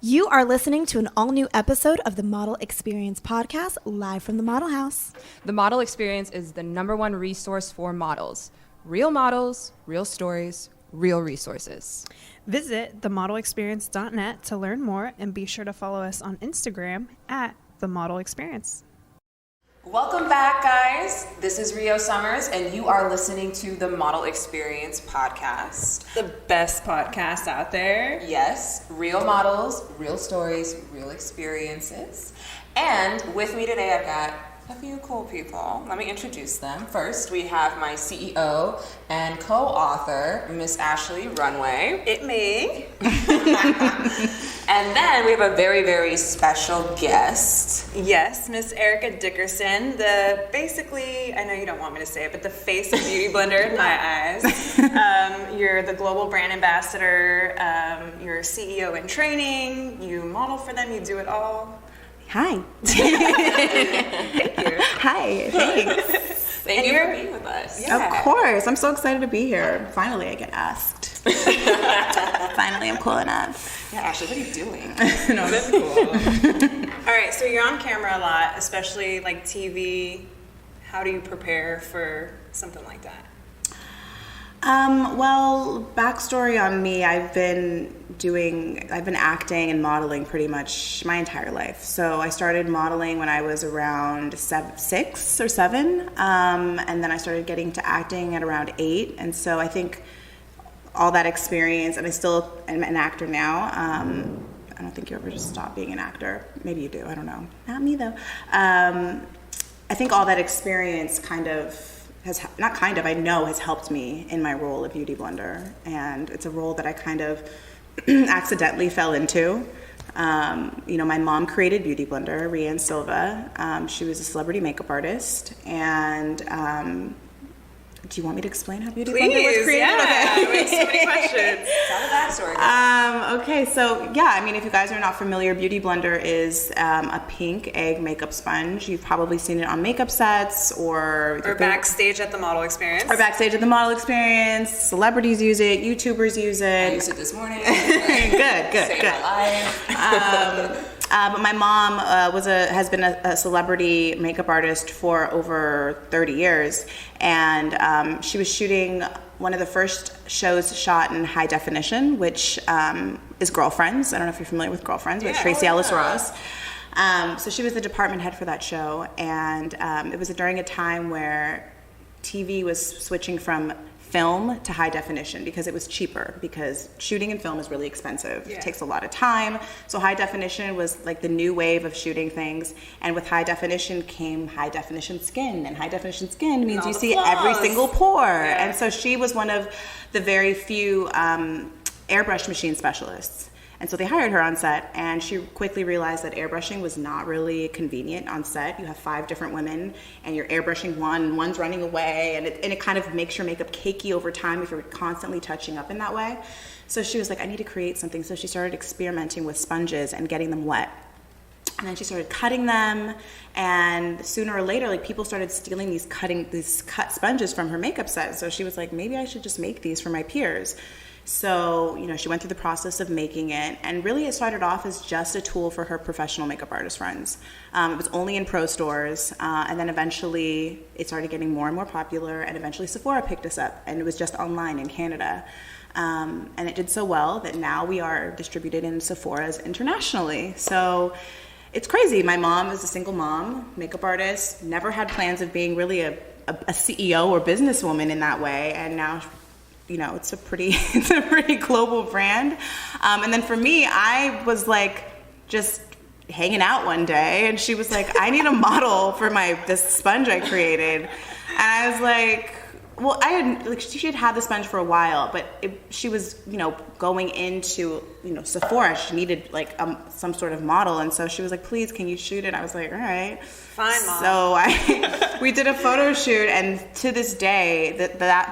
You are listening to an all-new episode of the Model Experience podcast, live from the Model House. The Model Experience is the #1 resource for models. Real models, real stories, real resources. Visit themodelexperience.net to learn more, and be sure to follow us on Instagram at The Model Experience. Welcome back, guys. This is Rio Summers, and you are listening to the Model Experience podcast. The best podcast out there. Yes, real models, real stories, real experiences. And with me today, I've got a few cool people. Let me introduce them. First, we have my CEO and co-author, Miss Ashley Runway. It me. And then we have a very, very special guest. Yes, Miss Erica Dickerson, basically, I know you don't want me to say it, but the face of Beauty Blender in my eyes. You're the global brand ambassador, you're CEO in training, you model for them, you do it all. Hi. Thank you. Hi, thanks. Thank you for being with us. Yeah. Of course. I'm so excited to be here. Finally, I get asked. Finally, I'm cool enough. Yeah, Ashley, what are you doing? No, that's cool. All right, so you're on camera a lot, especially like TV. How do you prepare for something like that? Well, backstory on me, I've been acting and modeling pretty much my entire life. So I started modeling when I was around 6 or 7, and then I started getting to acting at around 8. And so I think all that experience, and I still am an actor now. I don't think you ever just stop being an actor. Maybe you do, I don't know. Not me though. I think all that experience I know has helped me in my role at Beauty Blender, and it's a role that I kind of accidentally fell into. My mom created Beauty Blender, Rianne Silva. She was a celebrity makeup artist, and do you want me to explain how Beauty Blender was created? Yeah. Okay. We have so many questions. Tell the backstory. Okay, so yeah, I mean, if you guys are not familiar, Beauty Blender is a pink egg makeup sponge. You've probably seen it on makeup sets or backstage at the Model Experience. Or backstage at the Model Experience. Celebrities use it. YouTubers use it. I used it this morning. Good. Saved my life. But my mom has been a celebrity makeup artist for over 30 years, and she was shooting one of the first shows shot in high definition, which is Girlfriends. I don't know if you're familiar with Girlfriends, but Tracy Ellis Ross. So she was the department head for that show, and it was during a time where TV was switching from film to high definition because it was cheaper, because shooting in film is really expensive. It takes a lot of time. So high definition was like the new wave of shooting things, and with high definition came high definition skin, and high definition skin means you see every single pore. And so she was one of the very few airbrush machine specialists. And so they hired her on set, and she quickly realized that airbrushing was not really convenient on set. You have 5 different women, and you're airbrushing one, and one's running away, and it kind of makes your makeup cakey over time if you're constantly touching up in that way. So she was like, I need to create something. So she started experimenting with sponges and getting them wet. And then she started cutting them, and sooner or later, like, people started stealing these cut sponges from her makeup set. So she was like, maybe I should just make these for my peers. So, she went through the process of making it, and really it started off as just a tool for her professional makeup artist friends. It was only in pro stores, and then eventually it started getting more and more popular, and eventually Sephora picked us up, and it was just online in Canada. And it did so well that now we are distributed in Sephora's internationally. So it's crazy. My mom is a single mom, makeup artist, never had plans of being really a CEO or businesswoman in that way, and now it's a pretty global brand. And then for me, I was like just hanging out one day, and she was like, I need a model for this sponge I created. And I was like, well, she had had the sponge for a while, but she was, going into, Sephora. She needed some sort of model, and so she was like, please, can you shoot it? I was like, all right. Fine, Mom. So we did a photo shoot, and to this day,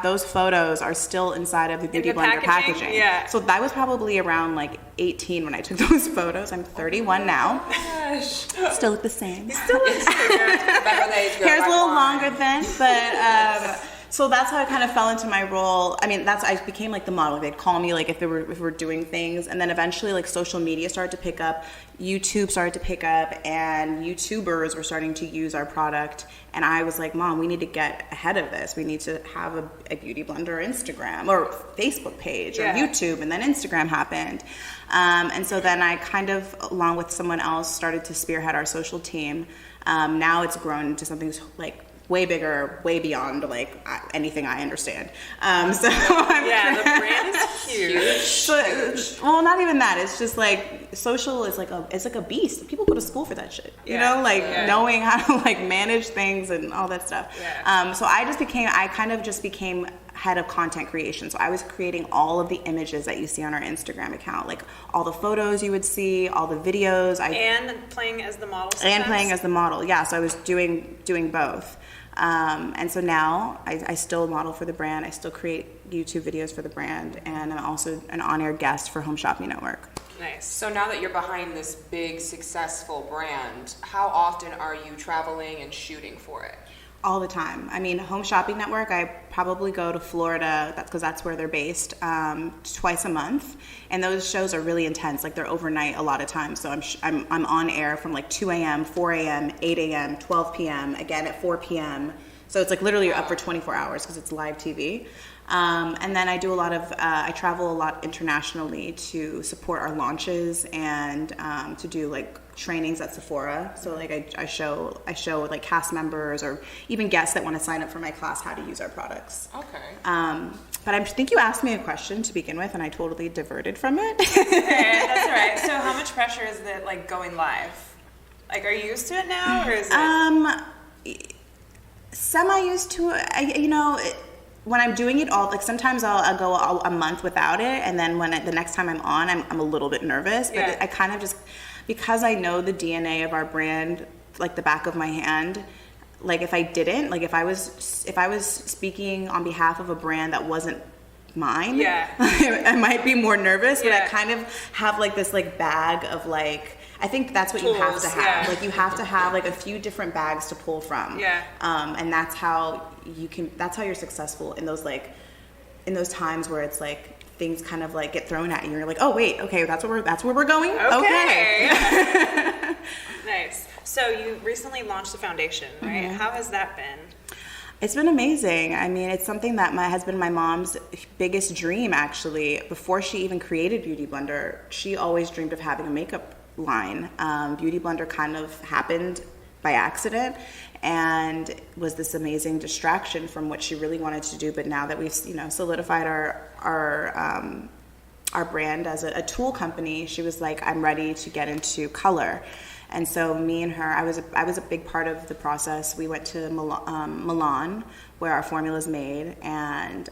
those photos are still inside of the Beauty Blender packaging. Yeah. So I was probably around 18 when I took those photos. I'm 31 now. Gosh. Still look the same. You still look Hair's a little longer then, but So that's how I kind of fell into my role. I mean, I became like the model. They'd call me like if we're doing things, and then eventually like social media started to pick up, YouTube started to pick up, and YouTubers were starting to use our product. And I was like, Mom, we need to get ahead of this. We need to have a Beauty Blender Instagram or Facebook page or YouTube, and then Instagram happened. And so then I kind of, along with someone else, started to spearhead our social team. Now it's grown into something like way bigger, way beyond like anything I understand. The brand is huge. Well, not even that. It's just like social is like a beast. People go to school for that shit. You know, like knowing how to like manage things and all that stuff. Yeah. So I kind of just became head of content creation. So I was creating all of the images that you see on our Instagram account, like all the photos you would see, all the videos. And playing as the model. And playing as the model, yeah. So I was doing both. And so now I still model for the brand. I still create YouTube videos for the brand, and I'm also an on-air guest for Home Shopping Network. Nice. So now that you're behind this big, successful brand, how often are you traveling and shooting for it? All the time. I mean, Home Shopping Network, I probably go to Florida, because that's where they're based, twice a month. And those shows are really intense. Like, they're overnight a lot of times. So I'm on air from like 2 a.m., 4 a.m., 8 a.m., 12 p.m., again at 4 p.m. So it's like literally you're up for 24 hours because it's live TV. And then I do I travel a lot internationally to support our launches and to do like trainings at Sephora. So like I show like cast members or even guests that want to sign up for my class how to use our products. Okay. But I think you asked me a question to begin with, and I totally diverted from it. Okay, that's all right. So how much pressure is it like going live? Like, are you used to it now, or is it? Semi used to it. When I'm doing it all, like sometimes I'll go a month without it, and then the next time I'm on, I'm a little bit nervous. But I kind of just, because I know the DNA of our brand like the back of my hand. Like if I didn't, like if I was speaking on behalf of a brand that wasn't mine, I might be more nervous. But I kind of have like this like bag of like, I think that's what tools, you have to have. Yeah. Like you have to have like a few different bags to pull from. Yeah. And that's how you're successful in those times where it's like things kind of like get thrown at you. You're like, oh wait, okay, that's where we're going. Okay. Nice. So you recently launched a foundation, right? Mm-hmm. How has that been? It's been amazing. I mean, it's something that has been my mom's biggest dream, actually. Before she even created Beauty Blender, she always dreamed of having a makeup line. Beauty Blender kind of happened by accident and was this amazing distraction from what she really wanted to do. But now that we've solidified our brand as a tool company, she was like, I'm ready to get into color. And so me and her, I was a big part of the process. We went to Milan, where our formula is made, and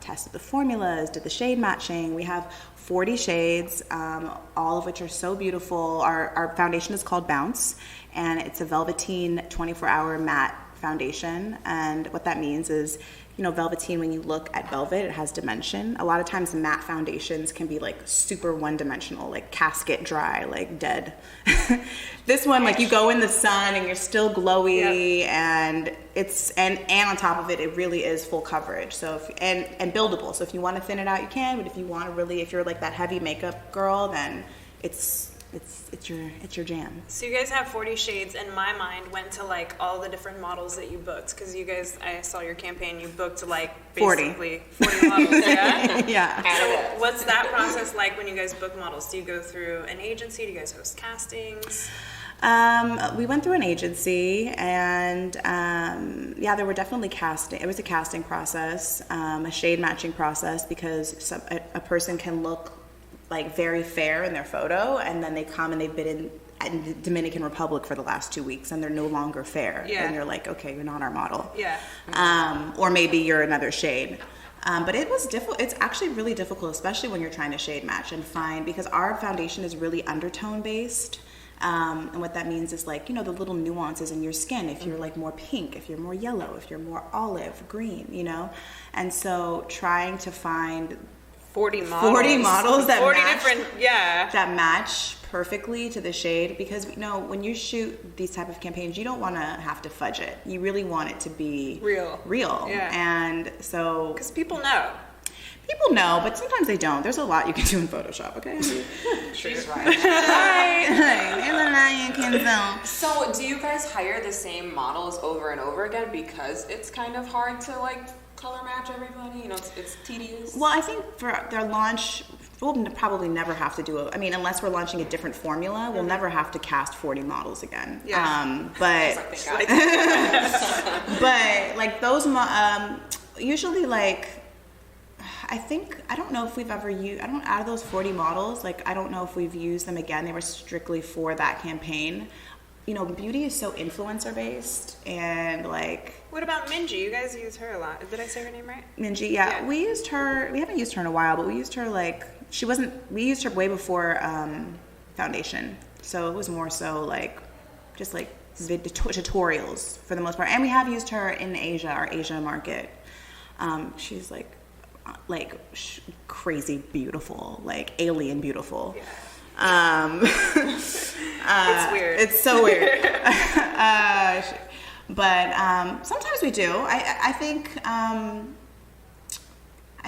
tested the formulas, did the shade matching. We have 40 shades, all of which are so beautiful. Our foundation is called Bounce, and it's a velveteen 24-hour matte foundation. And what that means is, velveteen, when you look at velvet, it has dimension. A lot of times matte foundations can be like super one-dimensional, like casket dry, like dead. This one, like you go in the sun and you're still glowy, and it's and on top of it, it really is full coverage. So and buildable. So if you want to thin it out, you can. But if you want to really, if you're like that heavy makeup girl, then it's your jam. So you guys have 40 shades, and my mind went to like all the different models that you booked, because you guys, I saw your campaign, you booked like basically 40 models. Yeah. So what's that process like when you guys book models? Do you go through an agency? Do you guys host castings? We went through an agency, and there were definitely casting. It was a casting process, a shade matching process, because a person can look like very fair in their photo, and then they come and they've been in the Dominican Republic for the last 2 weeks, and they're no longer fair. And you're like, okay, you're not our model. Or maybe you're another shade. But it was difficult. It's actually really difficult, especially when you're trying to shade match and find, because our foundation is really undertone based. And what that means is like, the little nuances in your skin, if you're like more pink, if you're more yellow, if you're more olive, green, and so trying to find 40 models that 40 match, different, that match perfectly to the shade, because when you shoot these type of campaigns, you don't want to have to fudge it. You really want it to be real. Yeah. And so, because people know, but sometimes they don't. There's a lot you can do in Photoshop. Okay. She's right. So, do you guys hire the same models over and over again because it's kind of hard to like color match everybody? It's tedious. Well, I think for their launch, we'll probably never have to do unless we're launching a different formula, we'll never have to cast 40 models again. Yeah. But like those, usually like, I don't know if we've ever used, out of those 40 models, like I don't know if we've used them again. They were strictly for that campaign. Beauty is so influencer based, and like. What about Minji? You guys use her a lot. Did I say her name right? Minji, yeah. We used her. We haven't used her in a while, but we used her we used her way before foundation. So it was more so like, just like tutorials for the most part. And we have used her in Asia, our Asia market. She's like crazy beautiful, like alien beautiful. Yeah. It's weird. It's so weird. But sometimes we do. I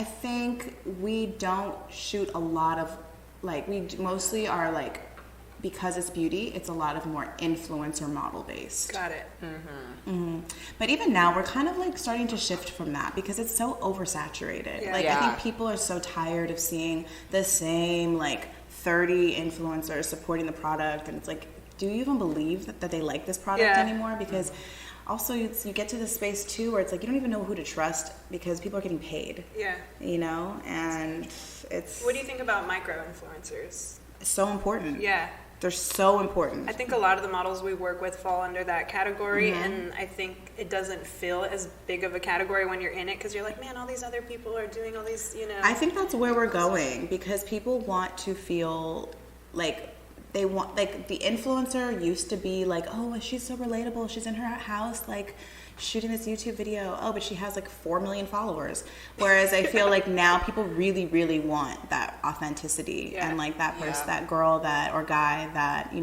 think we don't shoot a lot of, like, we mostly are like, because it's beauty, it's a lot of more influencer model based. Got it. Mm-hmm. Mm-hmm. But even now, we're kind of like starting to shift from that because it's so oversaturated. Yeah. Like, I think people are so tired of seeing the same like 30 influencers supporting the product, and it's like, do you even believe that they like this product anymore? Because also you get to this space too where it's like you don't even know who to trust because people are getting paid. Yeah. And it's. What do you think about micro influencers? So important. Yeah. They're so important. I think a lot of the models we work with fall under that category, and I think it doesn't feel as big of a category when you're in it because you're like, man, all these other people are doing all these, I think that's where we're going because people want to feel like they want, like the influencer used to be like, oh, she's so relatable. She's in her house, like shooting this YouTube video. Oh, but she has like 4 million followers. Whereas I feel like now people really, really want that authenticity and like that person, that girl or guy that,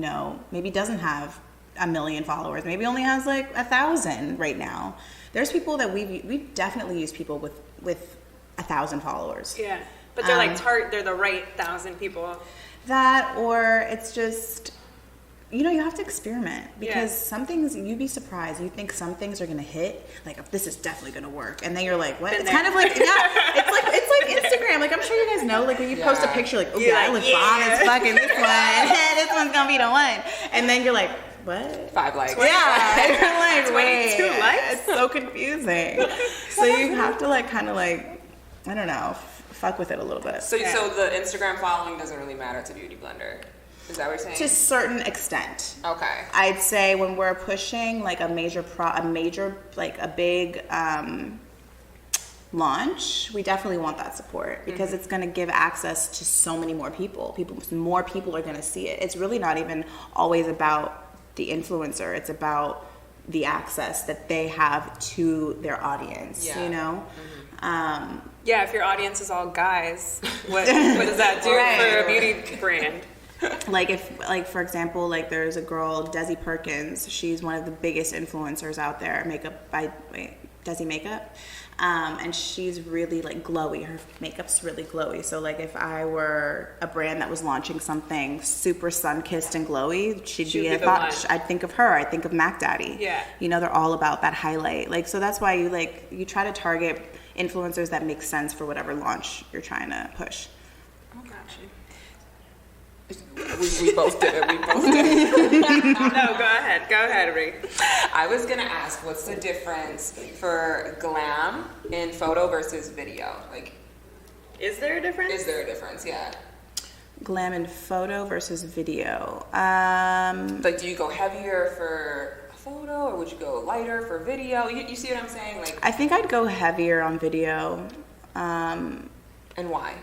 maybe doesn't have 1 million followers, maybe only has like 1,000 right now. There's people that we've definitely used people with 1,000 followers. Yeah, but they're like they're the right 1,000 people. That, or it's just, you have to experiment because some things, you'd be surprised. You think some things are going to hit, like, this is definitely going to work. And then you're like, what? It's kind of like, it's like Instagram. Like, I'm sure you guys know, like, when you post a picture, like, oh, yeah, I look bomb as fucking this one. This one's going to be the one. And then you're like, what? 5 likes. Yeah. And you're like, 22 wait. likes? It's so confusing. So you have to, like, kind of like, I don't know, fuck with it a little bit. So the Instagram following doesn't really matter to Beauty Blender. Is that what you're saying? To a certain extent. Okay. I'd say when we're pushing like a big launch, we definitely want that support because it's going to give access to so many more people. More people are going to see it. It's really not even always about the influencer. It's about the access that they have to their audience. Yeah, if your audience is all guys, what does that do for a beauty brand? For example, like there's a girl, Desi Perkins. She's one of the biggest influencers out there. Desi Makeup, and she's really like glowy. Her makeup's really glowy. So like if I were a brand that was launching something super sun-kissed and glowy, she'd be a thought. I'd think of her. I'd think of Mac Daddy. Yeah. They're all about that highlight. Like so that's why you try to target influencers that make sense for whatever launch you're trying to push. Oh, gotcha. We both did it. No, go ahead, Ree. I was gonna ask, what's the difference for glam in photo versus video? Like, is there a difference? Yeah. Glam in photo versus video. Like, do you go heavier for photo, or would you go lighter for video? You see what I'm saying? Like, I think I'd go heavier on video. And why?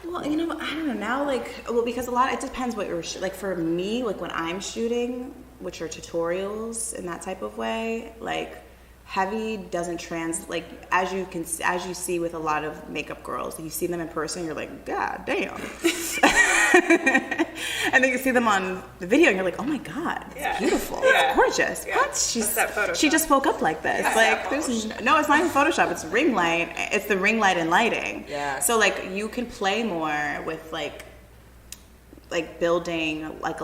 Well, I don't know now. Because it depends what you're like. For me, like when I'm shooting, which are tutorials in that type of way, like heavy doesn't like as you see with a lot of makeup girls, you see them in person, you're like, God damn. And then you see them on the video and you're like, oh my God, it's beautiful, it's gorgeous. Yeah. What? She just woke up like this. Like there's no, it's not even Photoshop, it's ring light. It's the ring light and lighting. Yeah. So like you can play more with like building like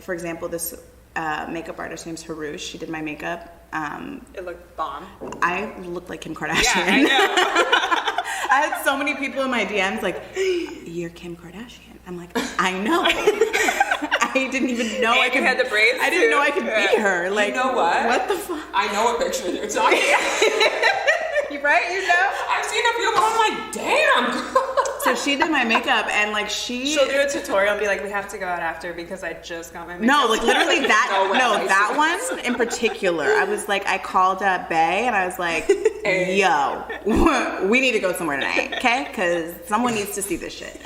for example, this makeup artist name's Harush. She did my makeup. It looked bomb. I looked like Kim Kardashian. Yeah, I know. I had so many people in my DMs like, you're Kim Kardashian. I'm like, I know. I didn't even know I could. You had the braids. I didn't know I could be her. Like, You know what? What the fuck? I know what picture you're talking You right? You know? I've seen a few, but I'm like, damn. So she did my makeup, and like She'll do a tutorial and be like, we have to go out after because I just got my makeup. No, like literally that. No way. That one in particular. I was like, I called up Bay, and I was like, yo, we need to go somewhere tonight, okay? Because someone needs to see this shit.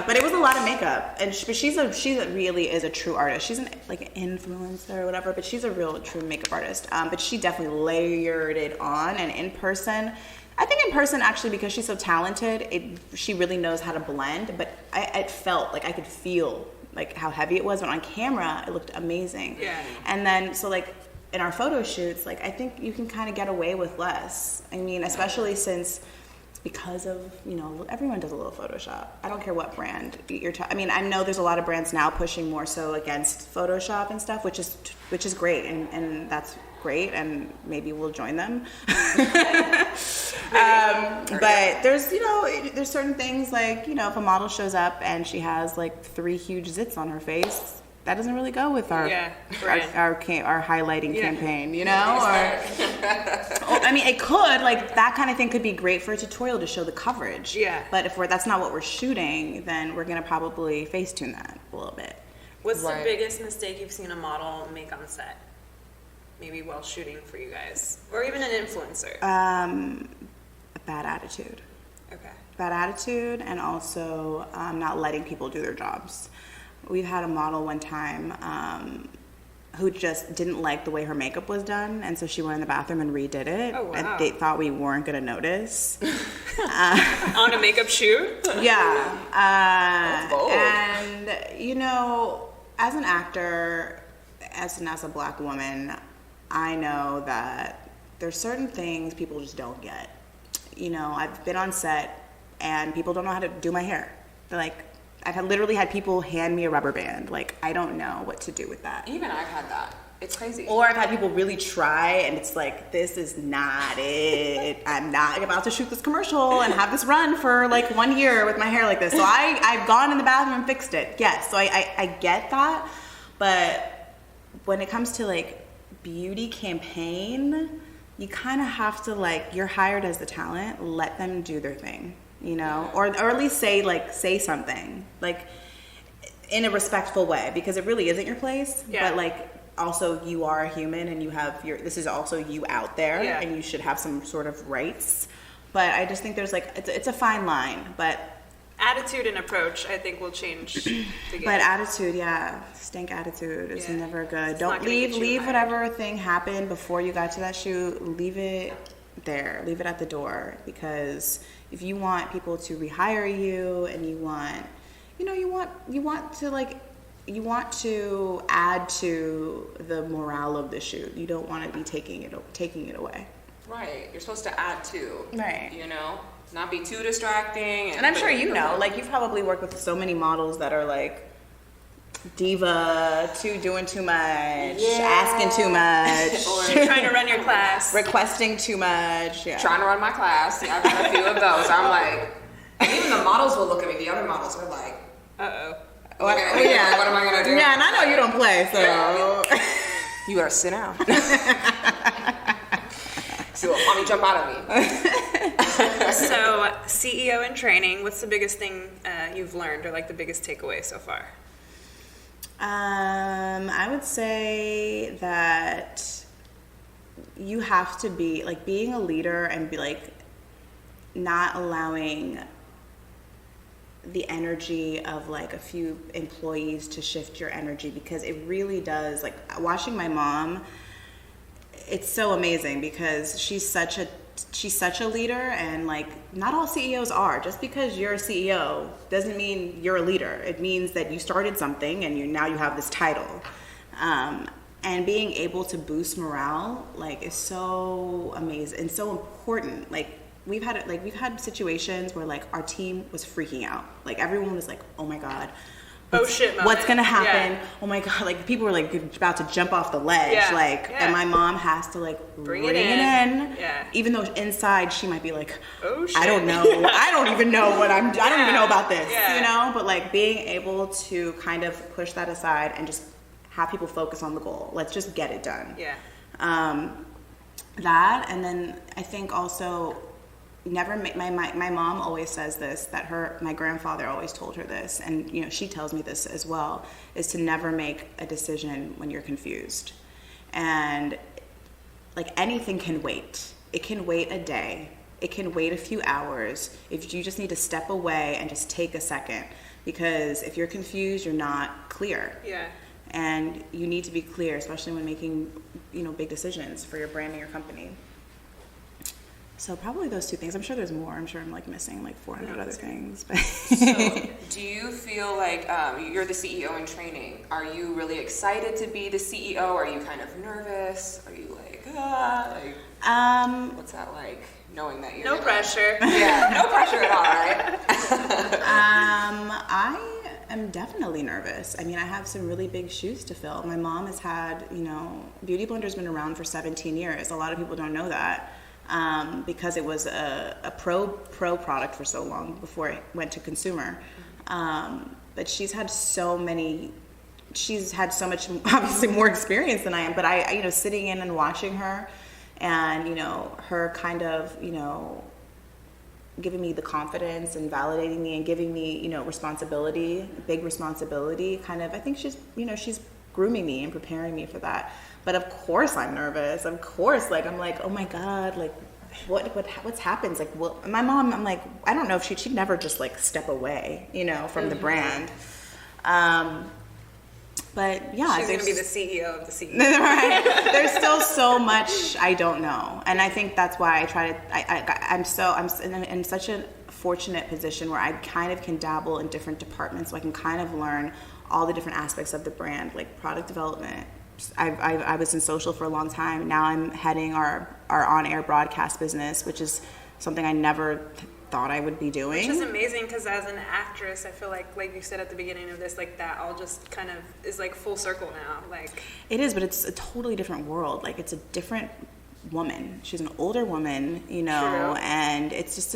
But it was a lot of makeup, and she really is a true artist. She's an influencer or whatever, but she's a real true makeup artist. But she definitely layered it on, and in person. I think in person, actually, because she's so talented, she really knows how to blend. But it felt like I could feel like how heavy it was, but on camera, it looked amazing. Yeah. And then so like in our photo shoots, like I think you can kind of get away with less. I mean, especially since because of everyone does a little Photoshop. I don't care what brand you're. I mean, I know there's a lot of brands now pushing more so against Photoshop and stuff, which is great, and that's great, and maybe we'll join them. But there's there's certain things like if a model shows up and she has like 3 huge zits on her face, that doesn't really go with our highlighting campaign, or I mean it could, like that kind of thing could be great for a tutorial to show the coverage. Yeah. But if that's not what we're shooting, then we're gonna probably Facetune that a little bit. What's the biggest mistake you've seen a model make on set? Maybe while shooting for you guys, or even an influencer. A bad attitude. Okay. Bad attitude, and also not letting people do their jobs. We've had a model one time who just didn't like the way her makeup was done, and so she went in the bathroom and redid it. Oh, wow. And they thought we weren't going to notice. On a makeup shoot? Yeah. That's bold. And, as an actor, as a black woman, I know that there's certain things people just don't get. I've been on set, and people don't know how to do my hair. They're like, I've literally had people hand me a rubber band. Like, I don't know what to do with that. Even I've had that. It's crazy. Or I've had people really try, and it's like, this is not it. I'm not about to shoot this commercial and have this run for like 1 year with my hair like this. So I've gone in the bathroom and fixed it. Yes, so I get that. But when it comes to like beauty campaign, you kind of have to you're hired as the talent, let them do their thing. Or at least say something like in a respectful way, because it really isn't your place. Yeah. But also you are a human, and you have this is also you out there, yeah. and you should have some sort of rights. But I just think there's it's a fine line. But attitude and approach, I think, will change the game. But attitude, stink attitude is never good. It's Don't leave hired. whatever thing happened before you got to that shoot. Leave it there. Leave it at the door, because if you want people to rehire you, and you want to add to the morale of the shoot. You don't want to be taking it away. Right. You're supposed to add to. Right. Not be too distracting. And I'm sure you've probably worked with so many models that are like diva, doing too much, asking too much, or trying to run your class, requesting too much, trying to run my class. I've had a few of those. I'm like, and even the models will look at me. The other models are like, what am I gonna do? Yeah, and I know you don't play, so you gotta sit down. See what mommy jump out of me. So, CEO in training, what's the biggest thing you've learned, or like the biggest takeaway so far? I would say that you have to be being a leader, and be not allowing the energy of a few employees to shift your energy, because it really does. Watching my mom, it's so amazing because she's such a leader, and like not all CEOs are. Just because you're a CEO doesn't mean you're a leader. It means that you started something and now you have this title. And being able to boost morale like is so amazing and so important. Like we've had situations where like our team was freaking out. Like everyone was like, "Oh my God. What's gonna happen? Yeah. Oh my God!" Like people were like about to jump off the ledge. Yeah. And my mom has to like bring it in. Yeah. Even though inside she might be like, "Oh shit. I don't know. I don't even know I don't even know about this." Yeah. You know. But like being able to kind of push that aside and just have people focus on the goal. Let's just get it done. Yeah. That, and then I think also never make my mom always says this, that my grandfather always told her this, and you know she tells me this as well, is to never make a decision when you're confused. And like anything can wait. It can wait a day. It can wait a few hours. If you just need to step away and just take a second, because if you're confused, you're not clear. Yeah. And you need to be clear, especially when making, you know, big decisions for your brand and your company. So probably those two things. I'm sure there's more. I'm sure I'm like missing like 400 other things. But so do you feel like you're the CEO in training? Are you really excited to be the CEO? Are you kind of nervous? Are you like, what's that like? Knowing that you're no pressure. Yeah, no pressure at all, right? I am definitely nervous. I mean, I have some really big shoes to fill. My mom has had, you know, Beauty Blender's been around for 17 years. A lot of people don't know that. Because it was a pro product for so long before it went to consumer. But she's had so much, obviously more experience than I am, but I, you know, sitting in and watching her and, you know, her kind of, you know, giving me the confidence and validating me and giving me, you know, big responsibility, kind of, I think she's, you know, she's grooming me and preparing me for that. But of course I'm nervous. Of course, like I'm like, oh my God, like what's happened? Like, well, my mom, I'm like, I don't know if she'd never just like step away, you know, from the brand. But yeah, she's gonna be the CEO of the CEO. Right. There's still so much I don't know, and I think that's why I try to. I'm in such a fortunate position where I kind of can dabble in different departments, so I can kind of learn all the different aspects of the brand, like product development. I was in social for a long time. Now I'm heading our on-air broadcast business, which is something I never thought I would be doing. Which is amazing because as an actress, I feel like you said at the beginning of this, like that all just kind of is like full circle now. Like it is, but it's a totally different world. Like it's a different woman. She's an older woman, you know, true. And it's just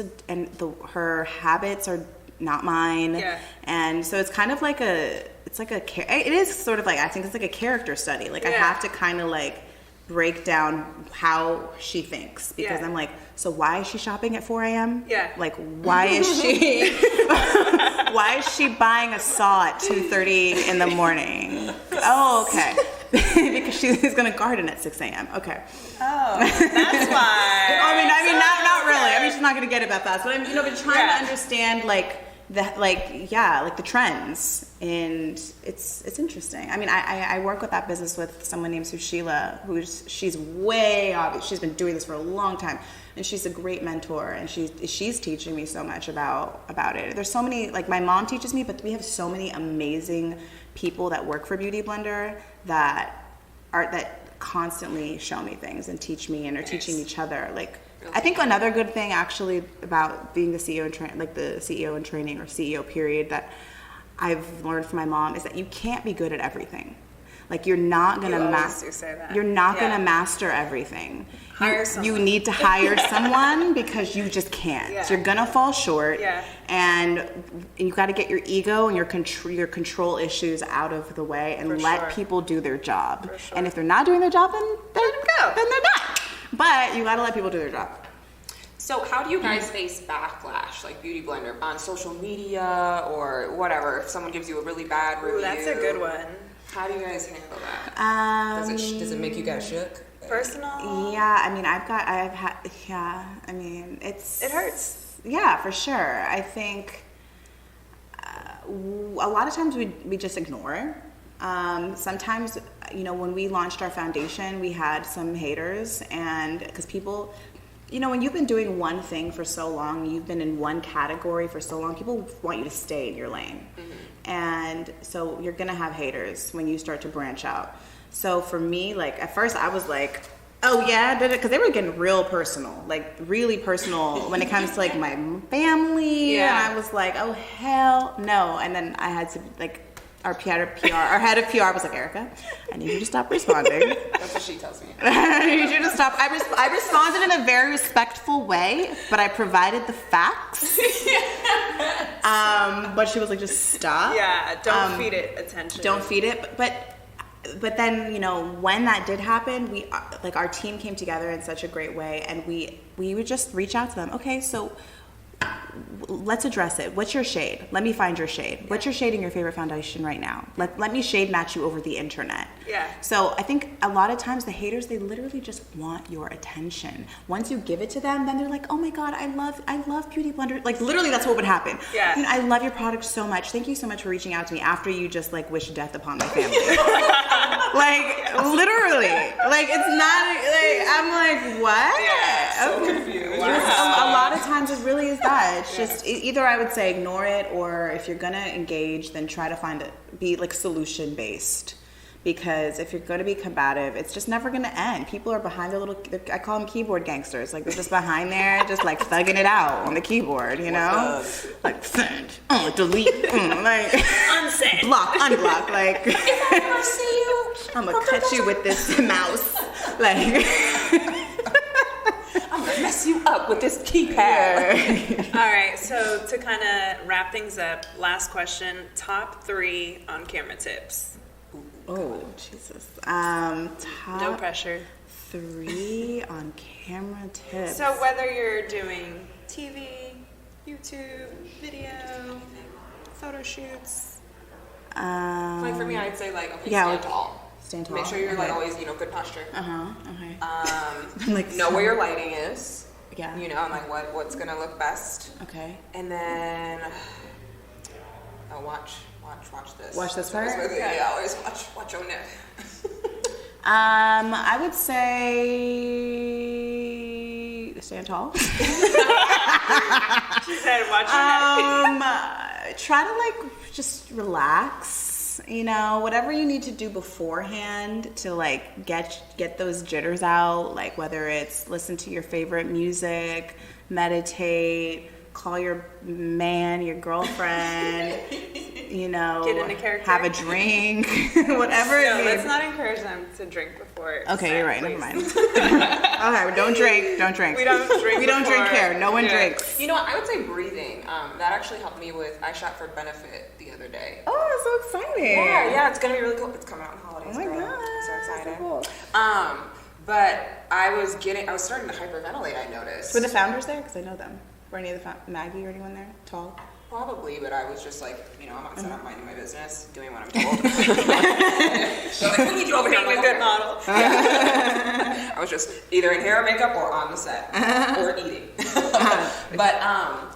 her habits are not mine. Yeah. And so it's kind of like it is sort of like, I think it's like a character study. Like I have to kind of like break down how she thinks, because I'm like, so why is she shopping at 4 a.m.? Yeah. Like why is she buying a saw at 2:30 in the morning? Oh, okay. Because she's gonna garden at 6 a.m. Okay. Oh, that's why. I mean, not really. I mean, she's not gonna get it that fast. But I'm, but trying to understand like the trends, and it's interesting. I mean, I work with that business with someone named Sushila, she's way obvious. She's been doing this for a long time, and she's a great mentor, and she's teaching me so much about it. There's so many, like my mom teaches me, but we have so many amazing people that work for Beauty Blender that constantly show me things and teach me and are teaching each other. Like I think another good thing actually about being the CEO in training or CEO period that I've learned from my mom is that you can't be good at everything. Like you're not gonna master everything. Hire someone. You need to hire someone because you just can't. Yeah. You're gonna fall short. Yeah. And you got to get your ego and your control issues out of the way and let people do their job. Sure. And if they're not doing their job, then they're not. But you got to let people do their job. So how do you guys face backlash, like Beauty Blender, on social media or whatever? If someone gives you a really bad review. Ooh, that's a good one. How do you guys handle that? Does it make you guys shook? Personal? Yeah, I mean, it hurts. Yeah, for sure. I think a lot of times we just ignore. Sometimes when we launched our foundation, we had some haters, and because people, when you've been doing one thing for so long, you've been in one category for so long, people want you to stay in your lane. And so you're gonna have haters when you start to branch out. So for me, like at first I was like, oh yeah, because they were getting real personal, like really personal when it comes to like my family. And I was like, oh hell no. And then I had to like, our head of PR was like, Erica, I need you to stop responding. That's what she tells me. I need you to stop. I responded in a very respectful way, but I provided the facts. But she was like, just stop. Yeah, don't feed it attention. Don't feed it. But then, when that did happen, we our team came together in such a great way, and we would just reach out to them. Okay, so let's address it. What's your shade? Let me find your shade. What's your shade in your favorite foundation right now? Let me shade match you over the internet. Yeah. So I think a lot of times the haters, they literally just want your attention. Once you give it to them, then they're like, oh my God, I love Beauty Blender. Like literally that's what would happen. Yeah. I love your product so much. Thank you so much for reaching out to me after you just like wish death upon my family. Like literally. Like it's not like, I'm like, what? Yeah, so confused. A lot of times it really is that. It's just either I would say ignore it, or if you're gonna engage, then try to be like solution based. Because if you're going to be combative, it's just never going to end. People are behind their little, I call them keyboard gangsters. Like they're just behind there, just like thugging it out on the keyboard, Like send, delete, like unsend, block, unblock. Like if I ever see you, I'm going to cut you with this mouse. Like I'm going to mess you up with this keypad. All right, so to kind of wrap things up, last question, top 3 on camera tips. Oh, Jesus. No Top pressure. 3 on camera tips. So whether you're doing TV, YouTube, video, photo shoots. Like for me, I'd say like, okay, Yeah, stand like, tall. stand tall. Make sure you're like Okay. always, good posture. Okay. Like Know where your lighting is. Yeah. And like what's gonna look best. Okay. And then watch this. Watch this part? Yeah, always watch Onair. I would say stand tall. She said, watch your Try to like just relax. Whatever you need to do beforehand to like get those jitters out. Like whether it's listen to your favorite music, meditate, call your man, your girlfriend. Get into character. Have a drink, whatever it No, is. let's not encourage them to drink before. Okay, you're right. please. Never mind. Okay, don't drink. Don't drink. We don't drink. We don't drink before. here. No one Yeah. drinks. I would say breathing. That actually helped me with. I shot for Benefit the other day. Oh, so exciting! Yeah, it's gonna be really cool. It's coming out in holidays. Oh my girl. God, So excited. so cool. But I was starting to hyperventilate. I noticed. Were the founders there? Because I know them. Were any of the Maggie or anyone there? Tall. Probably, but I was just like, I'm outside, I'm minding my business, doing what I'm told. So like, we need you over here. Being a good model. I was just either in hair or makeup or on the set or eating. But I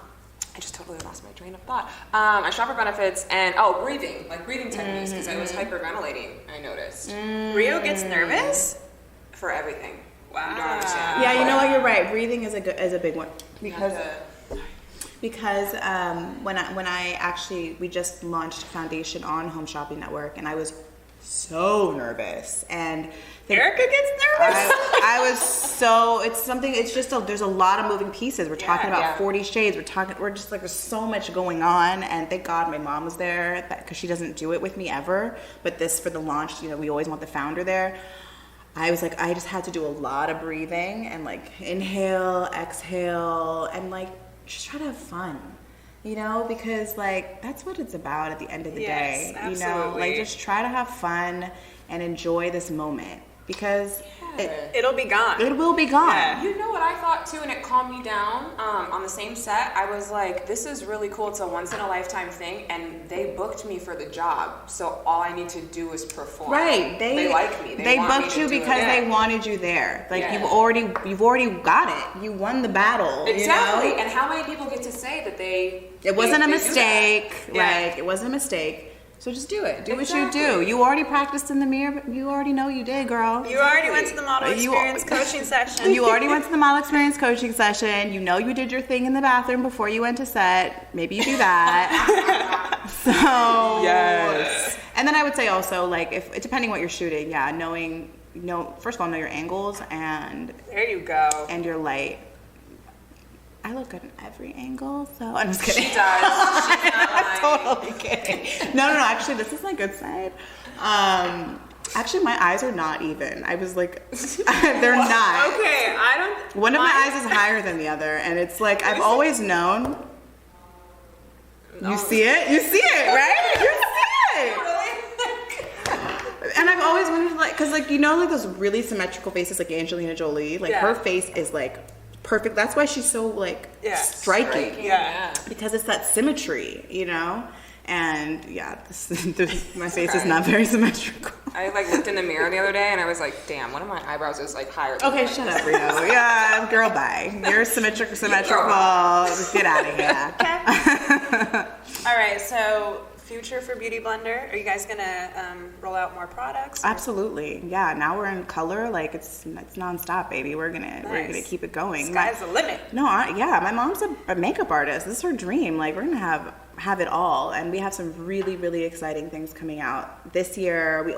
just totally lost my train of thought. I shot for Benefits and breathing techniques because I was hyperventilating. I noticed Rio gets nervous? for everything. Wow. You don't understand. Yeah, you know what? You're right. Breathing is a big one Because because when I actually we just launched foundation on Home Shopping Network, and I was so nervous, and Erica gets nervous? I was so, there's a lot of moving pieces. We're talking about 40 shades. We're just like, there's so much going on. And thank God my mom was there because she doesn't do it with me ever. But this for the launch, we always want the founder there. I was like, I just had to do a lot of breathing and like inhale, exhale, and like just try to have fun. Because like that's what it's about at the end of the day. Absolutely. Like just try to have fun and enjoy this moment because It'll be gone. it will be gone. Yeah. You know what I thought too, and it calmed me down. On the same set, I was like, "This is really cool. It's a once-in-a-lifetime thing," and they booked me for the job. So all I need to do is perform. Right. They like me. They want me booked to you do it. because Yeah. they wanted you there. Like Yeah. you've already got it. You won the battle. Exactly. And how many people get to say that It wasn't a they do that? mistake. Yeah. Like it wasn't a mistake. So just do it. Do what you do. You already practiced in the mirror. You already know you did, girl. You already went to the model experience coaching session. You already went to the model experience coaching session. You know you did your thing in the bathroom before you went to set. Maybe you do that. So Yes. And then I would say also, like, if depending what you're shooting, yeah, first of all, know your angles and There you go. and your light. I look good in every angle, so I'm just kidding. She does. She's not lying. I'm totally kidding. No, actually, this is my good side. Actually, my eyes are not even. I was like, they're not. Okay, I don't. One of my eyes is higher than the other, and it's like, I've always known. You see it? You see it, right? You see it! And I've always wondered, like, because, like, you know, like, those really symmetrical faces, like Angelina Jolie? Like, her face is, like, perfect. That's why she's so, like, striking. Yeah. Because it's that symmetry, you know? And yeah, my face is not very symmetrical. I like looked in the mirror the other day and I was like, damn, one of my eyebrows is like higher than Okay, shut up, Rio. Yeah, girl, bye. You're symmetrical. Get out of here. All right, so future for Beauty Blender. Are you guys gonna roll out more products? Absolutely. Yeah, now we're in color. Like, it's nonstop, baby. We're gonna keep it going. Sky's the limit. No, my mom's a makeup artist. This is her dream. Like, we're gonna have it all, and we have some really, really exciting things coming out this year. We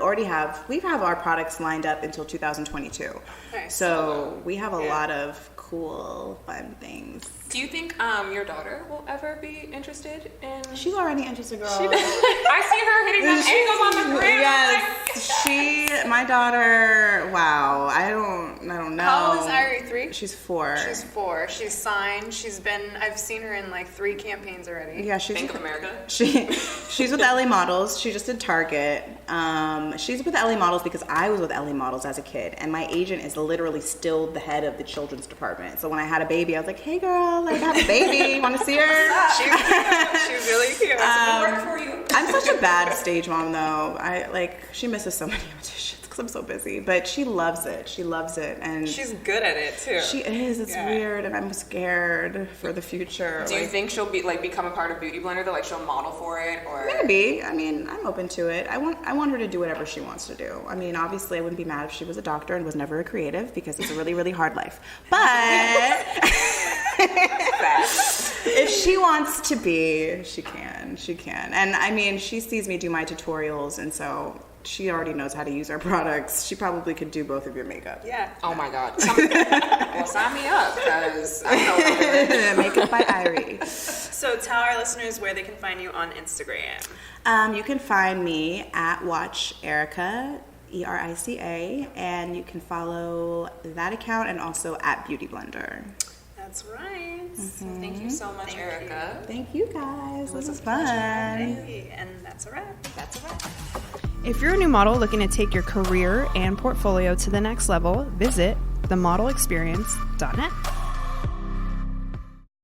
have our products lined up until 2022. Nice. So we have a lot of cool, fun things. Do you think your daughter will ever be interested in? She's already interested, girl. I see her hitting them angles on the gram. Yes, my daughter. Wow, I don't know. How old is Irie? 3? She's 4. She's 4. She's signed. I've seen her in like 3 campaigns already. Yeah, she's Bank of America. She's with LA Models. She just did Target. She's with LA Models because I was with LA Models as a kid, and my agent is literally still the head of the children's department. So when I had a baby, I was like, "Hey, girl, like, I have a baby. Want to see her?" She's really cute. Work for you. I'm such a bad stage mom, though. She misses so many auditions because I'm so busy. But she loves it. She loves it, and She's good at it too. she is. It's weird, and I'm scared for the future. Do you think she'll become a part of Beauty Blender? That like she'll model for it, or Maybe. I mean, I'm open to it. I want her to do whatever she wants to do. I mean, obviously, I wouldn't be mad if she was a doctor and was never a creative because it's a really, really hard life. But if she wants to be, she can. She can. And I mean, she sees me do my tutorials, and so she already knows how to use our products. She probably could do both of your makeup. Yeah. oh my god, well sign me up because I don't know what I'm doing. Makeup by Irie. So tell our listeners where they can find you on Instagram. You can find me at Watch Erica, ERICA, and you can follow that account and also at Beauty Blender. That's right. Thank you so much, Erica. Thank you guys. This was fun. And that's a wrap. If you're a new model looking to take your career and portfolio to the next level, visit themodelexperience.net.